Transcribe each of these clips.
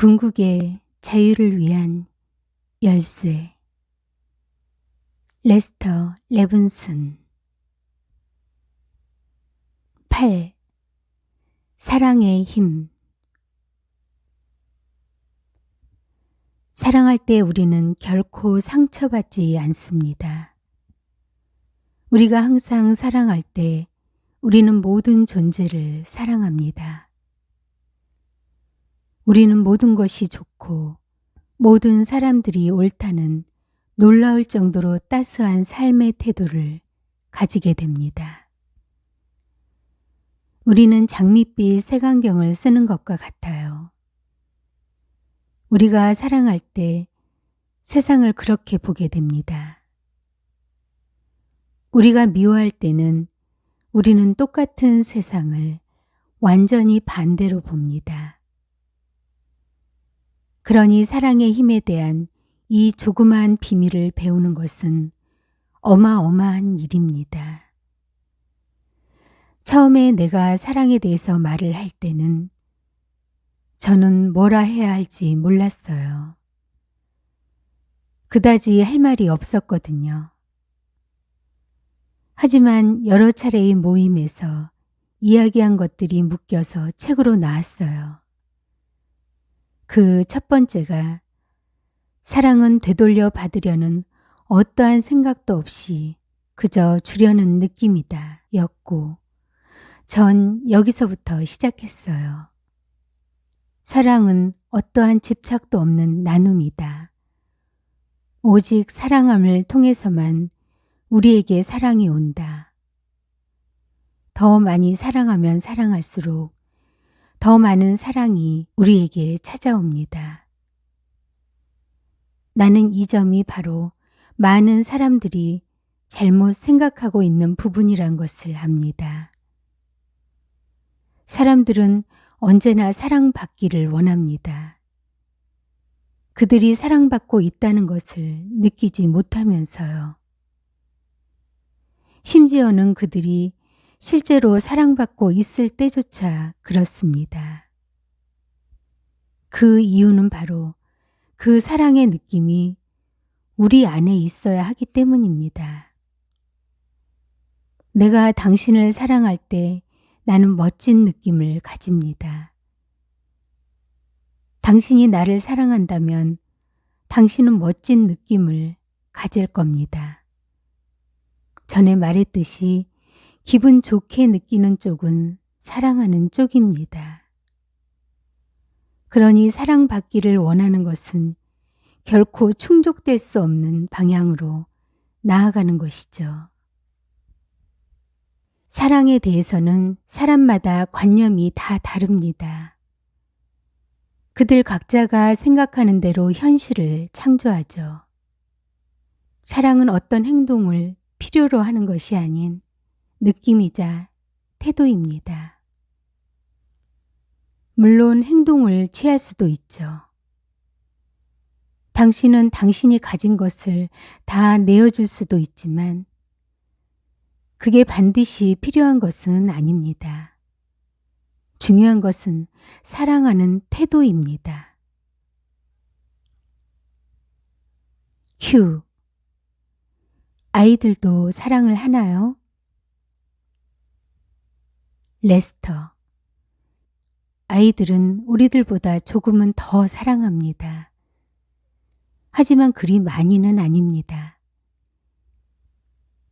궁극의 자유를 위한 열쇠. 레스터 레븐슨. 8. 사랑의 힘. 사랑할 때 우리는 결코 상처받지 않습니다. 우리가 항상 사랑할 때 우리는 모든 존재를 사랑합니다. 우리는 모든 것이 좋고 모든 사람들이 옳다는 놀라울 정도로 따스한 삶의 태도를 가지게 됩니다. 우리는 장밋빛 색안경을 쓰는 것과 같아요. 우리가 사랑할 때 세상을 그렇게 보게 됩니다. 우리가 미워할 때는 우리는 똑같은 세상을 완전히 반대로 봅니다. 그러니 사랑의 힘에 대한 이 조그마한 비밀을 배우는 것은 어마어마한 일입니다. 처음에 내가 사랑에 대해서 말을 할 때는 저는 뭐라 해야 할지 몰랐어요. 그다지 할 말이 없었거든요. 하지만 여러 차례의 모임에서 이야기한 것들이 묶여서 책으로 나왔어요. 그 첫 번째가 사랑은 되돌려 받으려는 어떠한 생각도 없이 그저 주려는 느낌이다 였고, 전 여기서부터 시작했어요. 사랑은 어떠한 집착도 없는 나눔이다. 오직 사랑함을 통해서만 우리에게 사랑이 온다. 더 많이 사랑하면 사랑할수록 더 많은 사랑이 우리에게 찾아옵니다. 나는 이 점이 바로 많은 사람들이 잘못 생각하고 있는 부분이란 것을 압니다. 사람들은 언제나 사랑받기를 원합니다. 그들이 사랑받고 있다는 것을 느끼지 못하면서요. 심지어는 그들이 실제로 사랑받고 있을 때조차 그렇습니다. 그 이유는 바로 그 사랑의 느낌이 우리 안에 있어야 하기 때문입니다. 내가 당신을 사랑할 때 나는 멋진 느낌을 가집니다. 당신이 나를 사랑한다면 당신은 멋진 느낌을 가질 겁니다. 전에 말했듯이 기분 좋게 느끼는 쪽은 사랑하는 쪽입니다. 그러니 사랑받기를 원하는 것은 결코 충족될 수 없는 방향으로 나아가는 것이죠. 사랑에 대해서는 사람마다 관념이 다 다릅니다. 그들 각자가 생각하는 대로 현실을 창조하죠. 사랑은 어떤 행동을 필요로 하는 것이 아닌 느낌이자 태도입니다. 물론 행동을 취할 수도 있죠. 당신은 당신이 가진 것을 다 내어줄 수도 있지만 그게 반드시 필요한 것은 아닙니다. 중요한 것은 사랑하는 태도입니다. Q. 아이들도 사랑을 하나요? 레스터. 아이들은 우리들보다 조금은 더 사랑합니다. 하지만 그리 많이는 아닙니다.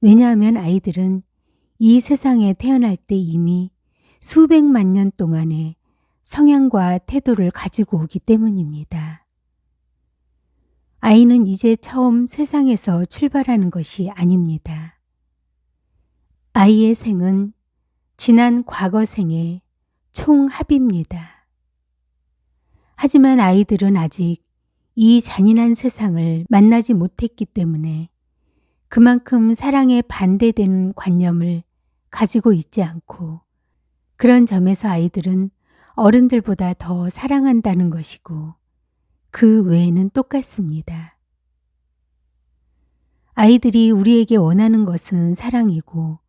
왜냐하면 아이들은 이 세상에 태어날 때 이미 수백만 년 동안의 성향과 태도를 가지고 오기 때문입니다. 아이는 이제 처음 세상에서 출발하는 것이 아닙니다. 아이의 생은 지난 과거 생의 총합입니다. 하지만 아이들은 아직 이 잔인한 세상을 만나지 못했기 때문에 그만큼 사랑에 반대되는 관념을 가지고 있지 않고, 그런 점에서 아이들은 어른들보다 더 사랑한다는 것이고 그 외에는 똑같습니다. 아이들이 우리에게 원하는 것은 사랑이고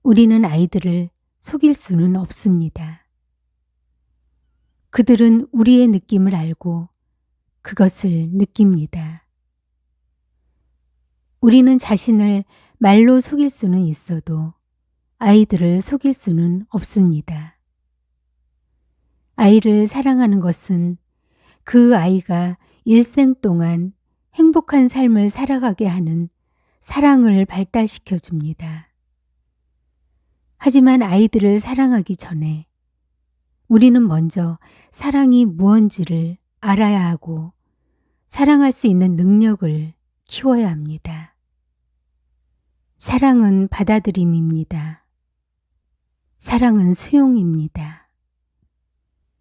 우리는 아이들을 속일 수는 없습니다. 그들은 우리의 느낌을 알고 그것을 느낍니다. 우리는 자신을 말로 속일 수는 있어도 아이들을 속일 수는 없습니다. 아이를 사랑하는 것은 그 아이가 일생 동안 행복한 삶을 살아가게 하는 사랑을 발달시켜 줍니다. 하지만 아이들을 사랑하기 전에 우리는 먼저 사랑이 무언지를 알아야 하고 사랑할 수 있는 능력을 키워야 합니다. 사랑은 받아들임입니다. 사랑은 수용입니다.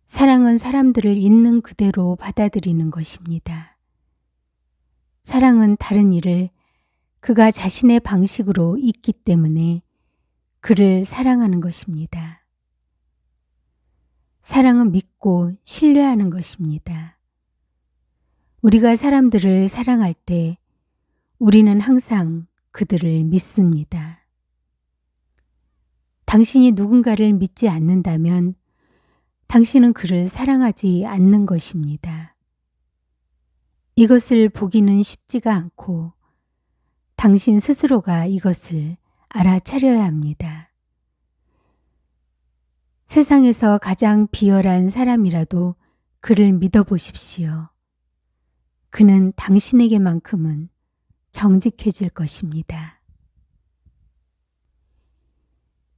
사랑은 사람들을 있는 그대로 받아들이는 것입니다. 사랑은 다른 이를 그가 자신의 방식으로 있기 때문에 그를 사랑하는 것입니다. 사랑은 믿고 신뢰하는 것입니다. 우리가 사람들을 사랑할 때 우리는 항상 그들을 믿습니다. 당신이 누군가를 믿지 않는다면 당신은 그를 사랑하지 않는 것입니다. 이것을 보기는 쉽지가 않고 당신 스스로가 이것을 알아차려야 합니다. 세상에서 가장 비열한 사람이라도 그를 믿어보십시오. 그는 당신에게만큼은 정직해질 것입니다.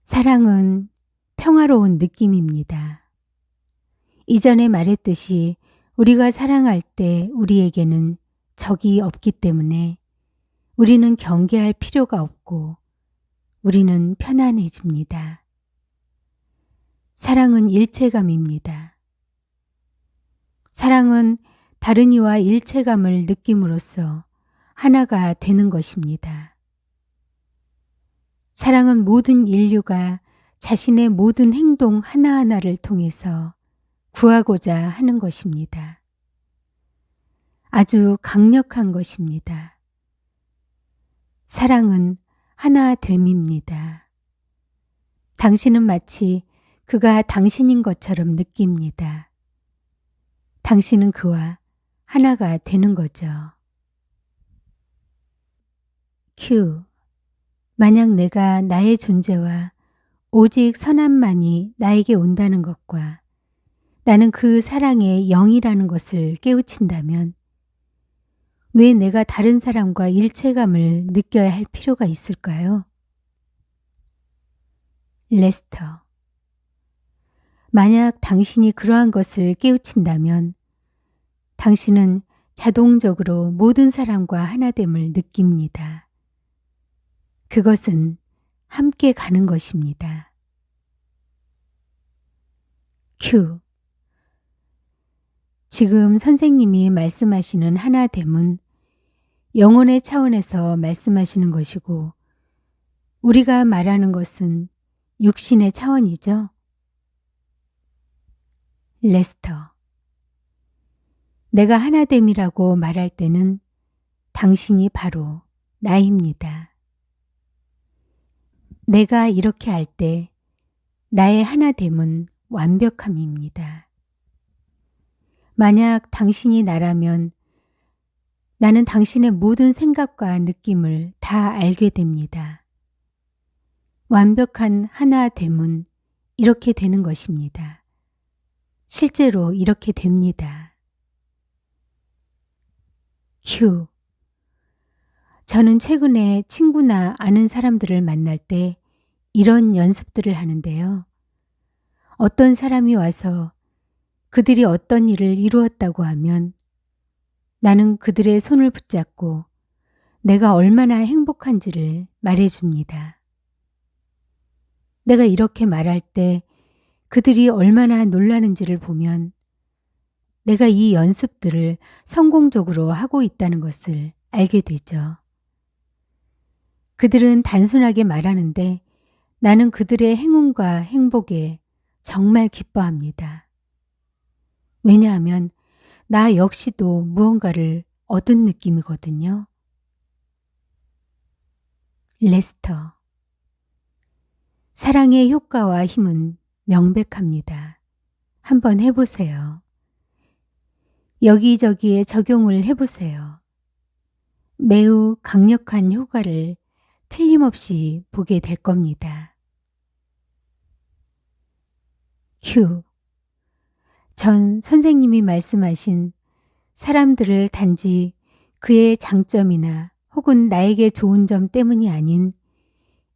사랑은 평화로운 느낌입니다. 이전에 말했듯이 우리가 사랑할 때 우리에게는 적이 없기 때문에 우리는 경계할 필요가 없고 우리는 편안해집니다. 사랑은 일체감입니다. 사랑은 다른 이와 일체감을 느낌으로써 하나가 되는 것입니다. 사랑은 모든 인류가 자신의 모든 행동 하나하나를 통해서 구하고자 하는 것입니다. 아주 강력한 것입니다. 사랑은 하나됨입니다. 당신은 마치 그가 당신인 것처럼 느낍니다. 당신은 그와 하나가 되는 거죠. Q. 만약 내가 나의 존재와 오직 선함만이 나에게 온다는 것과 나는 그 사랑의 영이라는 것을 깨우친다면 왜 내가 다른 사람과 일체감을 느껴야 할 필요가 있을까요? 레스터. 만약 당신이 그러한 것을 깨우친다면 당신은 자동적으로 모든 사람과 하나됨을 느낍니다. 그것은 함께 가는 것입니다. Q. 지금 선생님이 말씀하시는 하나됨은 영혼의 차원에서 말씀하시는 것이고 우리가 말하는 것은 육신의 차원이죠. 레스터. 내가 하나됨이라고 말할 때는 당신이 바로 나입니다. 내가 이렇게 할 때 나의 하나됨은 완벽함입니다. 만약 당신이 나라면 나는 당신의 모든 생각과 느낌을 다 알게 됩니다. 완벽한 하나됨은 이렇게 되는 것입니다. 실제로 이렇게 됩니다. Q. 저는 최근에 친구나 아는 사람들을 만날 때 이런 연습들을 하는데요. 어떤 사람이 와서 그들이 어떤 일을 이루었다고 하면 나는 그들의 손을 붙잡고 내가 얼마나 행복한지를 말해줍니다. 내가 이렇게 말할 때 그들이 얼마나 놀라는지를 보면 내가 이 연습들을 성공적으로 하고 있다는 것을 알게 되죠. 그들은 단순하게 말하는데 나는 그들의 행운과 행복에 정말 기뻐합니다. 왜냐하면 나 역시도 무언가를 얻은 느낌이거든요. 레스터. 사랑의 효과와 힘은 명백합니다. 한번 해보세요. 여기저기에 적용을 해보세요. 매우 강력한 효과를 틀림없이 보게 될 겁니다. Q. 전 선생님이 말씀하신 사람들을 단지 그의 장점이나 혹은 나에게 좋은 점 때문이 아닌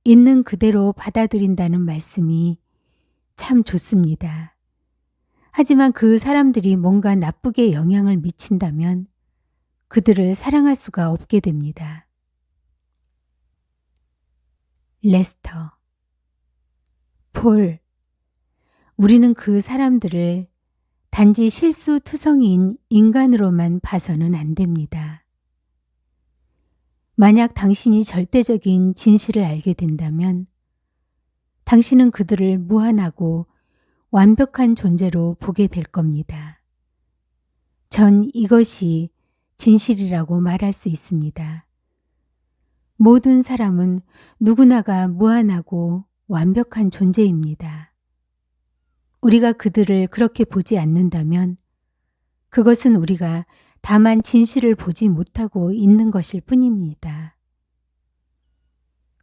있는 그대로 받아들인다는 말씀이 참 좋습니다. 하지만 그 사람들이 뭔가 나쁘게 영향을 미친다면 그들을 사랑할 수가 없게 됩니다. 레스터. 폴. 우리는 그 사람들을 단지 실수투성이인 인간으로만 봐서는 안 됩니다. 만약 당신이 절대적인 진실을 알게 된다면 당신은 그들을 무한하고 완벽한 존재로 보게 될 겁니다. 전 이것이 진실이라고 말할 수 있습니다. 모든 사람은 누구나가 무한하고 완벽한 존재입니다. 우리가 그들을 그렇게 보지 않는다면 그것은 우리가 다만 진실을 보지 못하고 있는 것일 뿐입니다.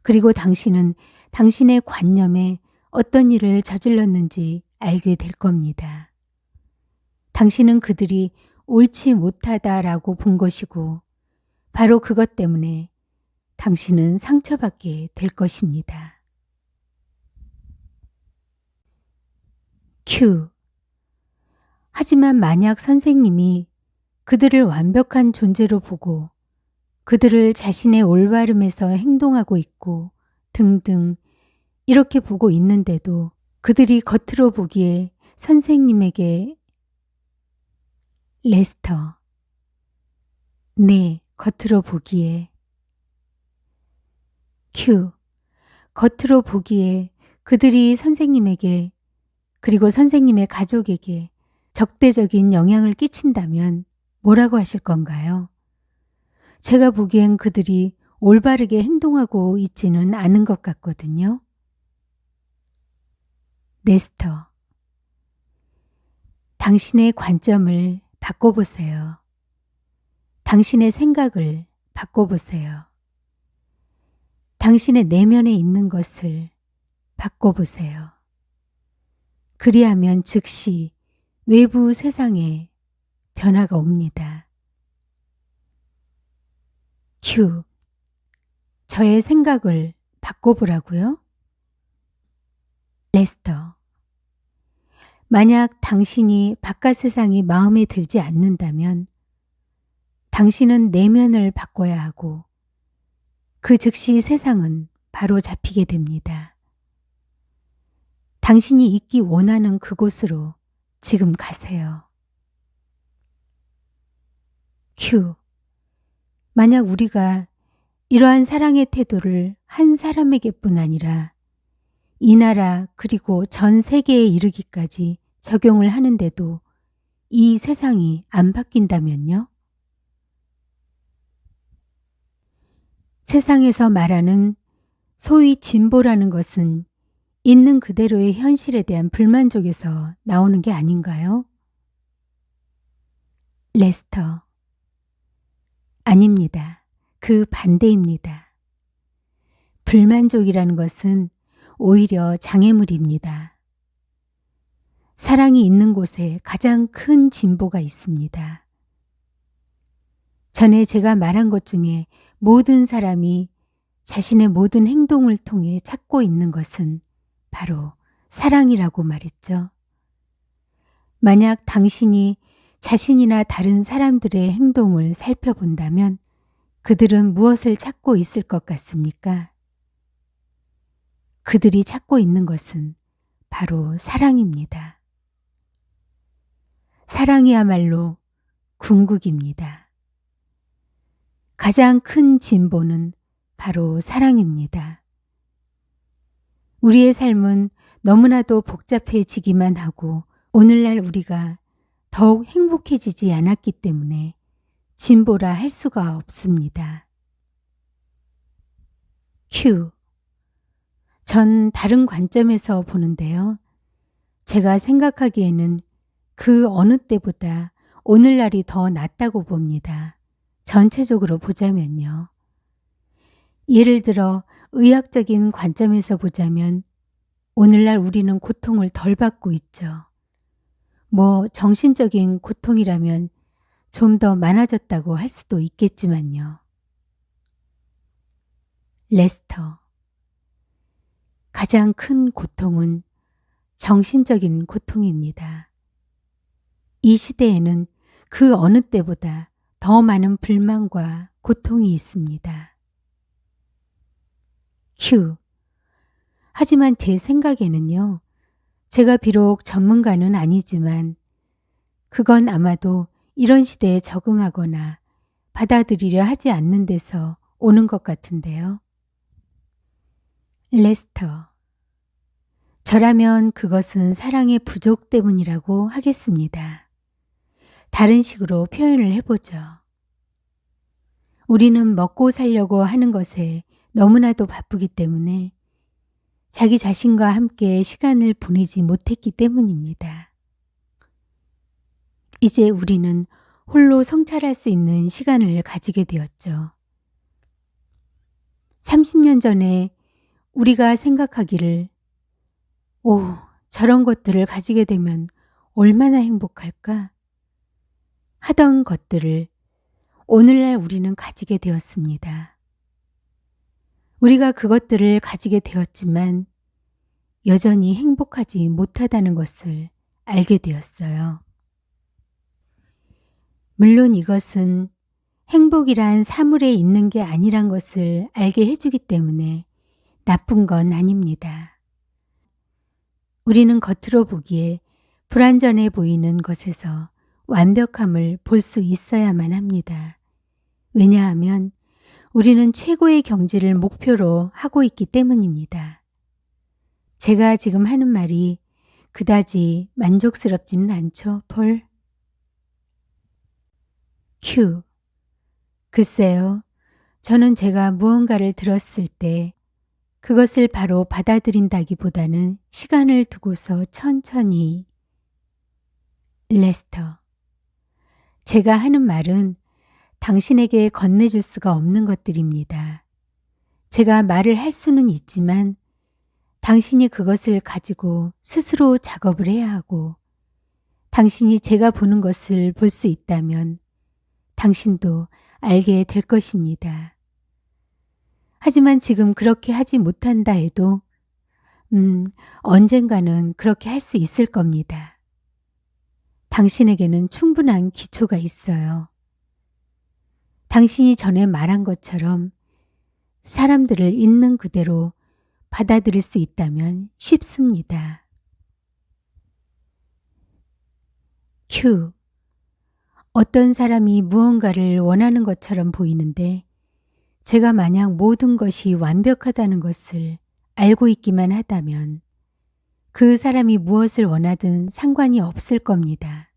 그리고 당신은 당신의 관념에 어떤 일을 저질렀는지 알게 될 겁니다. 당신은 그들이 옳지 못하다라고 본 것이고 바로 그것 때문에 당신은 상처받게 될 것입니다. Q. 하지만 만약 선생님이 그들을 완벽한 존재로 보고 그들을 자신의 올바름에서 행동하고 있고 등등 이렇게 보고 있는데도 그들이 겉으로 보기에 선생님에게 레스터. 네, 겉으로 보기에. Q. 겉으로 보기에 그들이 선생님에게 그리고 선생님의 가족에게 적대적인 영향을 끼친다면 뭐라고 하실 건가요? 제가 보기엔 그들이 올바르게 행동하고 있지는 않은 것 같거든요. 레스터. 당신의 관점을 바꿔보세요. 당신의 생각을 바꿔보세요. 당신의 내면에 있는 것을 바꿔보세요. 그리하면 즉시 외부 세상에 변화가 옵니다. Q. 저의 생각을 바꿔보라고요? 레스터. 만약 당신이 바깥 세상이 마음에 들지 않는다면 당신은 내면을 바꿔야 하고 그 즉시 세상은 바로 잡히게 됩니다. 당신이 있기 원하는 그곳으로 지금 가세요. Q. 만약 우리가 이러한 사랑의 태도를 한 사람에게뿐 아니라 이 나라 그리고 전 세계에 이르기까지 적용을 하는데도 이 세상이 안 바뀐다면요? 세상에서 말하는 소위 진보라는 것은 있는 그대로의 현실에 대한 불만족에서 나오는 게 아닌가요? 레스터. 아닙니다. 그 반대입니다. 불만족이라는 것은 오히려 장애물입니다. 사랑이 있는 곳에 가장 큰 진보가 있습니다. 전에 제가 말한 것 중에 모든 사람이 자신의 모든 행동을 통해 찾고 있는 것은 바로 사랑이라고 말했죠. 만약 당신이 자신이나 다른 사람들의 행동을 살펴본다면 그들은 무엇을 찾고 있을 것 같습니까? 그들이 찾고 있는 것은 바로 사랑입니다. 사랑이야말로 궁극입니다. 가장 큰 진보는 바로 사랑입니다. 우리의 삶은 너무나도 복잡해지기만 하고 오늘날 우리가 더욱 행복해지지 않았기 때문에 진보라 할 수가 없습니다. Q. 전 다른 관점에서 보는데요. 제가 생각하기에는 그 어느 때보다 오늘날이 더 낫다고 봅니다. 전체적으로 보자면요. 예를 들어 의학적인 관점에서 보자면 오늘날 우리는 고통을 덜 받고 있죠. 정신적인 고통이라면 좀 더 많아졌다고 할 수도 있겠지만요. 레스터. 가장 큰 고통은 정신적인 고통입니다. 이 시대에는 그 어느 때보다 더 많은 불만과 고통이 있습니다. 큐. 하지만 제 생각에는요. 제가 비록 전문가는 아니지만 그건 아마도 이런 시대에 적응하거나 받아들이려 하지 않는 데서 오는 것 같은데요. 레스터. 저라면 그것은 사랑의 부족 때문이라고 하겠습니다. 다른 식으로 표현을 해보죠. 우리는 먹고 살려고 하는 것에 너무나도 바쁘기 때문에 자기 자신과 함께 시간을 보내지 못했기 때문입니다. 이제 우리는 홀로 성찰할 수 있는 시간을 가지게 되었죠. 30년 전에 우리가 생각하기를 저런 것들을 가지게 되면 얼마나 행복할까 하던 것들을 오늘날 우리는 가지게 되었습니다. 우리가 그것들을 가지게 되었지만 여전히 행복하지 못하다는 것을 알게 되었어요. 물론 이것은 행복이란 사물에 있는 게 아니란 것을 알게 해주기 때문에 나쁜 건 아닙니다. 우리는 겉으로 보기에 불완전해 보이는 것에서 완벽함을 볼 수 있어야만 합니다. 왜냐하면 우리는 최고의 경지를 목표로 하고 있기 때문입니다. 제가 지금 하는 말이 그다지 만족스럽지는 않죠, 폴? 큐. 글쎄요. 저는 제가 무언가를 들었을 때 그것을 바로 받아들인다기보다는 시간을 두고서 천천히. 레스터. 제가 하는 말은 당신에게 건네줄 수가 없는 것들입니다. 제가 말을 할 수는 있지만 당신이 그것을 가지고 스스로 작업을 해야 하고 당신이 제가 보는 것을 볼 수 있다면 당신도 알게 될 것입니다. 하지만 지금 그렇게 하지 못한다 해도 언젠가는 그렇게 할 수 있을 겁니다. 당신에게는 충분한 기초가 있어요. 당신이 전에 말한 것처럼 사람들을 있는 그대로 받아들일 수 있다면 쉽습니다. 큐. 어떤 사람이 무언가를 원하는 것처럼 보이는데 제가 만약 모든 것이 완벽하다는 것을 알고 있기만 하다면 그 사람이 무엇을 원하든 상관이 없을 겁니다.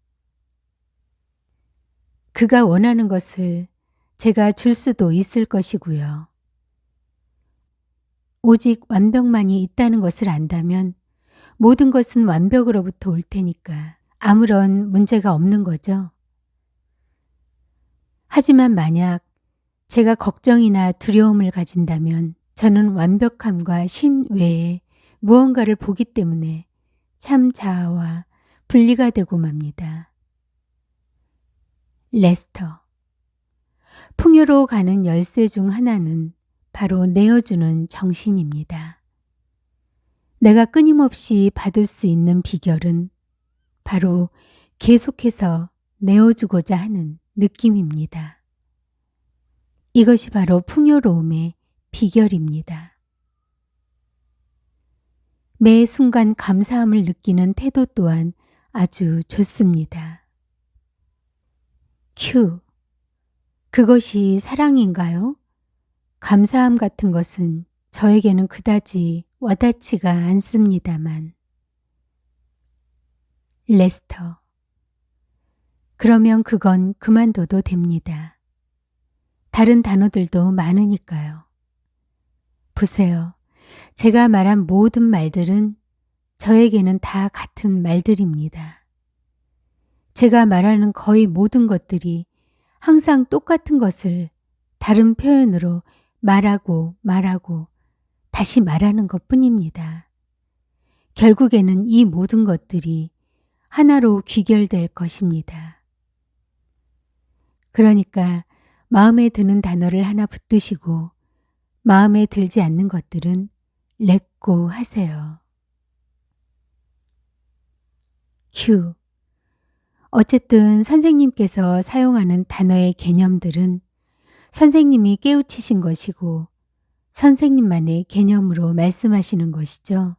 그가 원하는 것을 제가 줄 수도 있을 것이고요. 오직 완벽만이 있다는 것을 안다면 모든 것은 완벽으로부터 올 테니까 아무런 문제가 없는 거죠. 하지만 만약 제가 걱정이나 두려움을 가진다면 저는 완벽함과 신 외에 무언가를 보기 때문에 참 자아와 분리가 되고 맙니다. 레스터. 풍요로 가는 열쇠 중 하나는 바로 내어주는 정신입니다. 내가 끊임없이 받을 수 있는 비결은 바로 계속해서 내어주고자 하는 느낌입니다. 이것이 바로 풍요로움의 비결입니다. 매 순간 감사함을 느끼는 태도 또한 아주 좋습니다. 큐. 그것이 사랑인가요? 감사함 같은 것은 저에게는 그다지 와닿지가 않습니다만. 레스터. 그러면 그건 그만둬도 됩니다. 다른 단어들도 많으니까요. 보세요. 제가 말한 모든 말들은 저에게는 다 같은 말들입니다. 제가 말하는 거의 모든 것들이 항상 똑같은 것을 다른 표현으로 말하고 다시 말하는 것뿐입니다. 결국에는 이 모든 것들이 하나로 귀결될 것입니다. 그러니까 마음에 드는 단어를 하나 붙드시고 마음에 들지 않는 것들은 렛고 하세요. 큐. 어쨌든 선생님께서 사용하는 단어의 개념들은 선생님이 깨우치신 것이고 선생님만의 개념으로 말씀하시는 것이죠.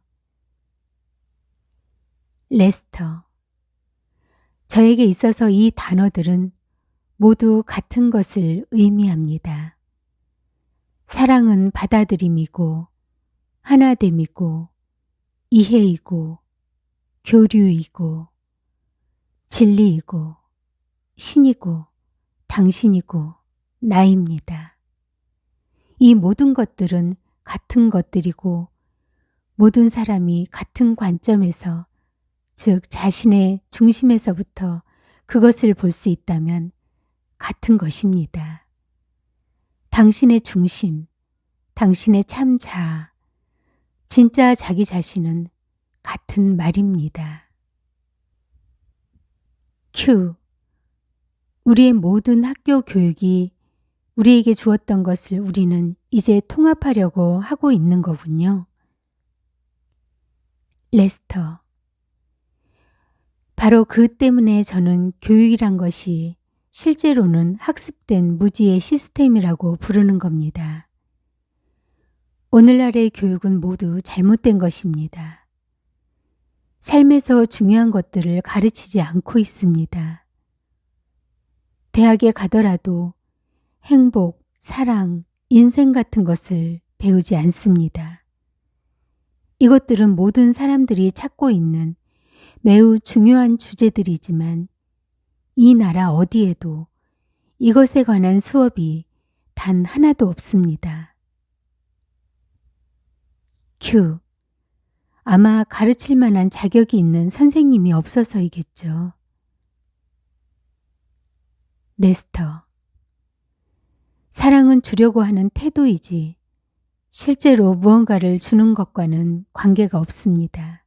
레스터. 저에게 있어서 이 단어들은 모두 같은 것을 의미합니다. 사랑은 받아들임이고 하나됨이고 이해이고 교류이고 진리이고 신이고 당신이고 나입니다. 이 모든 것들은 같은 것들이고 모든 사람이 같은 관점에서 즉 자신의 중심에서부터 그것을 볼 수 있다면 같은 것입니다. 당신의 중심, 당신의 참 자아, 진짜 자기 자신은 같은 말입니다. 큐. 우리의 모든 학교 교육이 우리에게 주었던 것을 우리는 이제 통합하려고 하고 있는 거군요. 레스터. 바로 그 때문에 저는 교육이란 것이 실제로는 학습된 무지의 시스템이라고 부르는 겁니다. 오늘날의 교육은 모두 잘못된 것입니다. 삶에서 중요한 것들을 가르치지 않고 있습니다. 대학에 가더라도 행복, 사랑, 인생 같은 것을 배우지 않습니다. 이것들은 모든 사람들이 찾고 있는 매우 중요한 주제들이지만 이 나라 어디에도 이것에 관한 수업이 단 하나도 없습니다. 큐. 아마 가르칠 만한 자격이 있는 선생님이 없어서이겠죠. 레스터. 사랑은 주려고 하는 태도이지 실제로 무언가를 주는 것과는 관계가 없습니다.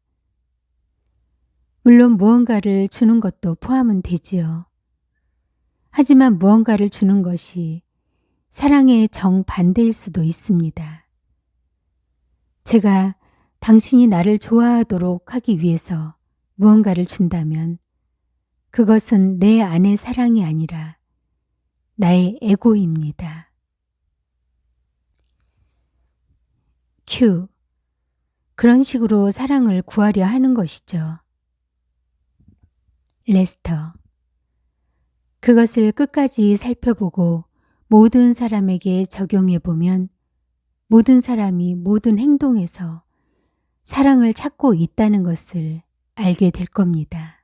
물론 무언가를 주는 것도 포함은 되지요. 하지만 무언가를 주는 것이 사랑의 정반대일 수도 있습니다. 제가 당신이 나를 좋아하도록 하기 위해서 무언가를 준다면 그것은 내 안의 사랑이 아니라 나의 에고입니다. 큐. 그런 식으로 사랑을 구하려 하는 것이죠. 레스터. 그것을 끝까지 살펴보고 모든 사람에게 적용해보면 모든 사람이 모든 행동에서 사랑을 찾고 있다는 것을 알게 될 겁니다.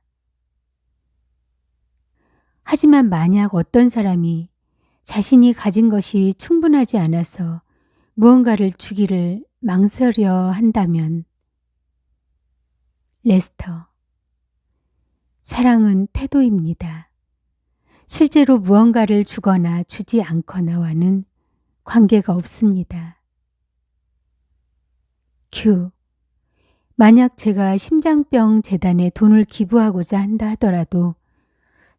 하지만 만약 어떤 사람이 자신이 가진 것이 충분하지 않아서 무언가를 주기를 망설여 한다면 레스터. 사랑은 태도입니다. 실제로 무언가를 주거나 주지 않거나와는 관계가 없습니다. 큐. 만약 제가 심장병 재단에 돈을 기부하고자 한다 하더라도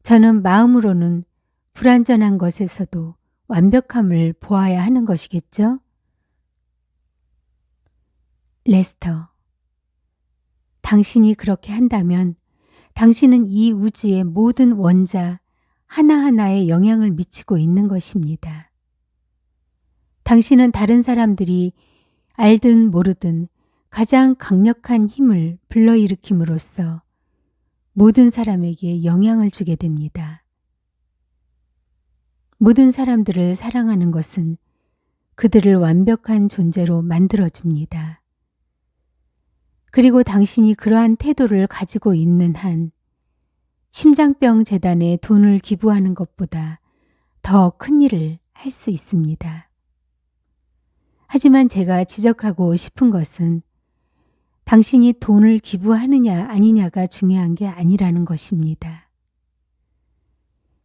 저는 마음으로는 불완전한 것에서도 완벽함을 보아야 하는 것이겠죠? 레스터. 당신이 그렇게 한다면 당신은 이 우주의 모든 원자 하나하나에 영향을 미치고 있는 것입니다. 당신은 다른 사람들이 알든 모르든 가장 강력한 힘을 불러일으킴으로써 모든 사람에게 영향을 주게 됩니다. 모든 사람들을 사랑하는 것은 그들을 완벽한 존재로 만들어줍니다. 그리고 당신이 그러한 태도를 가지고 있는 한 심장병 재단에 돈을 기부하는 것보다 더 큰 일을 할 수 있습니다. 하지만 제가 지적하고 싶은 것은 당신이 돈을 기부하느냐 아니냐가 중요한 게 아니라는 것입니다.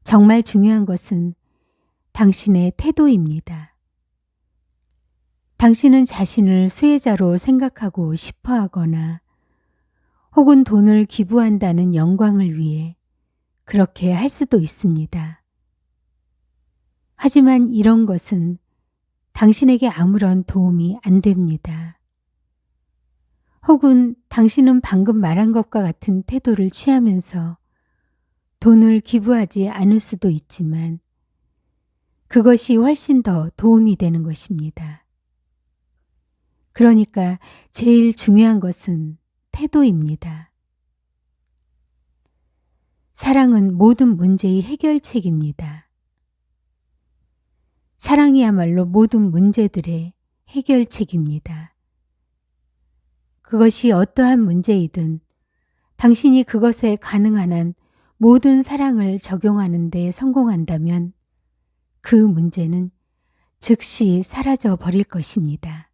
정말 중요한 것은 당신의 태도입니다. 당신은 자신을 수혜자로 생각하고 싶어 하거나 혹은 돈을 기부한다는 영광을 위해 그렇게 할 수도 있습니다. 하지만 이런 것은 당신에게 아무런 도움이 안 됩니다. 혹은 당신은 방금 말한 것과 같은 태도를 취하면서 돈을 기부하지 않을 수도 있지만 그것이 훨씬 더 도움이 되는 것입니다. 그러니까 제일 중요한 것은 태도입니다. 사랑은 모든 문제의 해결책입니다. 사랑이야말로 모든 문제들의 해결책입니다. 그것이 어떠한 문제이든 당신이 그것에 가능한 한 모든 사랑을 적용하는 데 성공한다면 그 문제는 즉시 사라져 버릴 것입니다.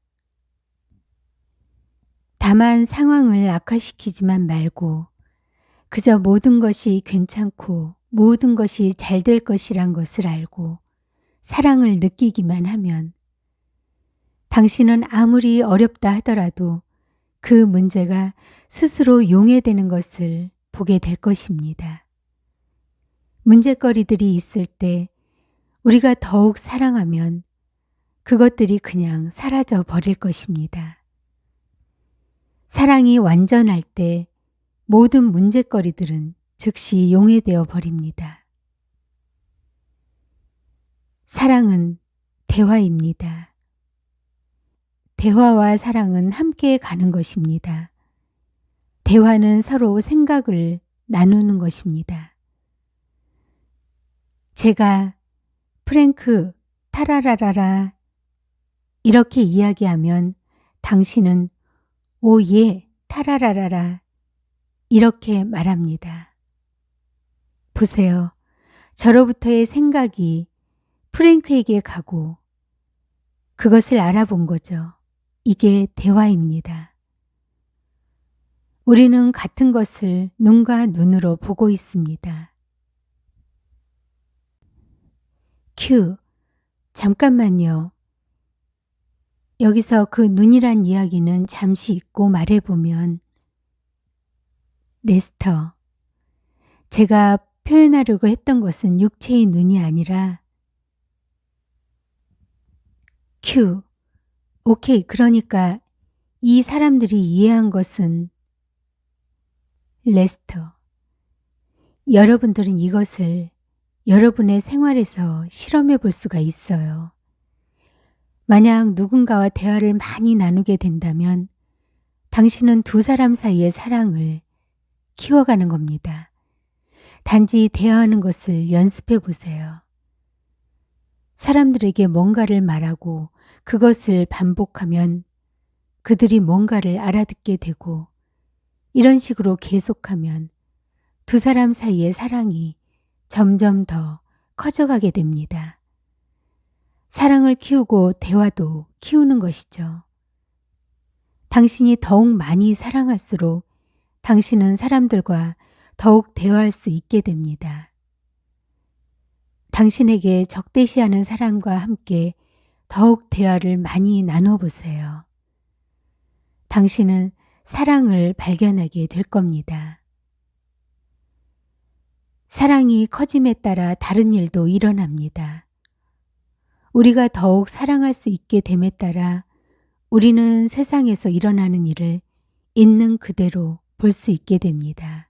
다만 상황을 악화시키지만 말고 그저 모든 것이 괜찮고 모든 것이 잘 될 것이란 것을 알고 사랑을 느끼기만 하면 당신은 아무리 어렵다 하더라도 그 문제가 스스로 용해되는 것을 보게 될 것입니다. 문제거리들이 있을 때 우리가 더욱 사랑하면 그것들이 그냥 사라져 버릴 것입니다. 사랑이 완전할 때 모든 문제거리들은 즉시 용해되어 버립니다. 사랑은 대화입니다. 대화와 사랑은 함께 가는 것입니다. 대화는 서로 생각을 나누는 것입니다. 제가 프랭크 타라라라라 이렇게 이야기하면 당신은 오 예 타라라라라 이렇게 말합니다. 보세요. 저로부터의 생각이 프랭크에게 가고 그것을 알아본 거죠. 이게 대화입니다. 우리는 같은 것을 눈과 눈으로 보고 있습니다. 큐. 잠깐만요. 여기서 그 눈이란 이야기는 잠시 잊고 말해보면 레스터. 제가 표현하려고 했던 것은 육체의 눈이 아니라 큐. 오케이. 그러니까 이 사람들이 이해한 것은 레스터. 여러분들은 이것을 여러분의 생활에서 실험해 볼 수가 있어요. 만약 누군가와 대화를 많이 나누게 된다면 당신은 두 사람 사이의 사랑을 키워가는 겁니다. 단지 대화하는 것을 연습해 보세요. 사람들에게 뭔가를 말하고 그것을 반복하면 그들이 뭔가를 알아듣게 되고 이런 식으로 계속하면 두 사람 사이의 사랑이 점점 더 커져가게 됩니다. 사랑을 키우고 대화도 키우는 것이죠. 당신이 더욱 많이 사랑할수록 당신은 사람들과 더욱 대화할 수 있게 됩니다. 당신에게 적대시하는 사람과 함께 더욱 대화를 많이 나눠보세요. 당신은 사랑을 발견하게 될 겁니다. 사랑이 커짐에 따라 다른 일도 일어납니다. 우리가 더욱 사랑할 수 있게 됨에 따라 우리는 세상에서 일어나는 일을 있는 그대로 볼 수 있게 됩니다.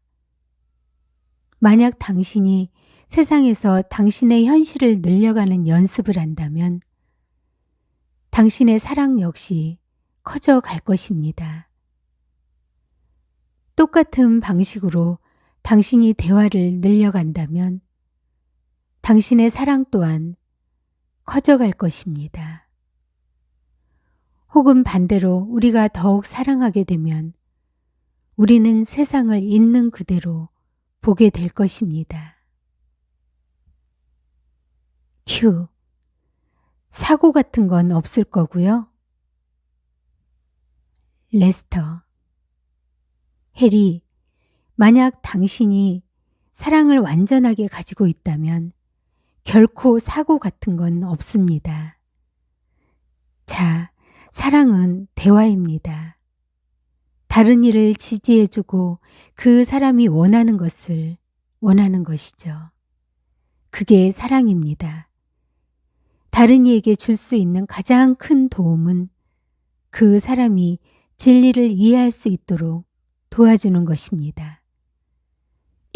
만약 당신이 세상에서 당신의 현실을 늘려가는 연습을 한다면 당신의 사랑 역시 커져갈 것입니다. 똑같은 방식으로 당신이 대화를 늘려간다면 당신의 사랑 또한 커져갈 것입니다. 혹은 반대로 우리가 더욱 사랑하게 되면 우리는 세상을 있는 그대로 보게 될 것입니다. 큐. 사고 같은 건 없을 거고요. 레스터. 해리, 만약 당신이 사랑을 완전하게 가지고 있다면 결코 사고 같은 건 없습니다. 자, 사랑은 대화입니다. 다른 이를 지지해주고 그 사람이 원하는 것을 원하는 것이죠. 그게 사랑입니다. 다른 이에게 줄 수 있는 가장 큰 도움은 그 사람이 진리를 이해할 수 있도록 도와주는 것입니다.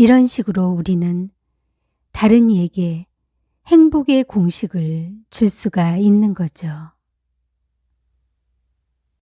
이런 식으로 우리는 다른 이에게 행복의 공식을 줄 수가 있는 거죠.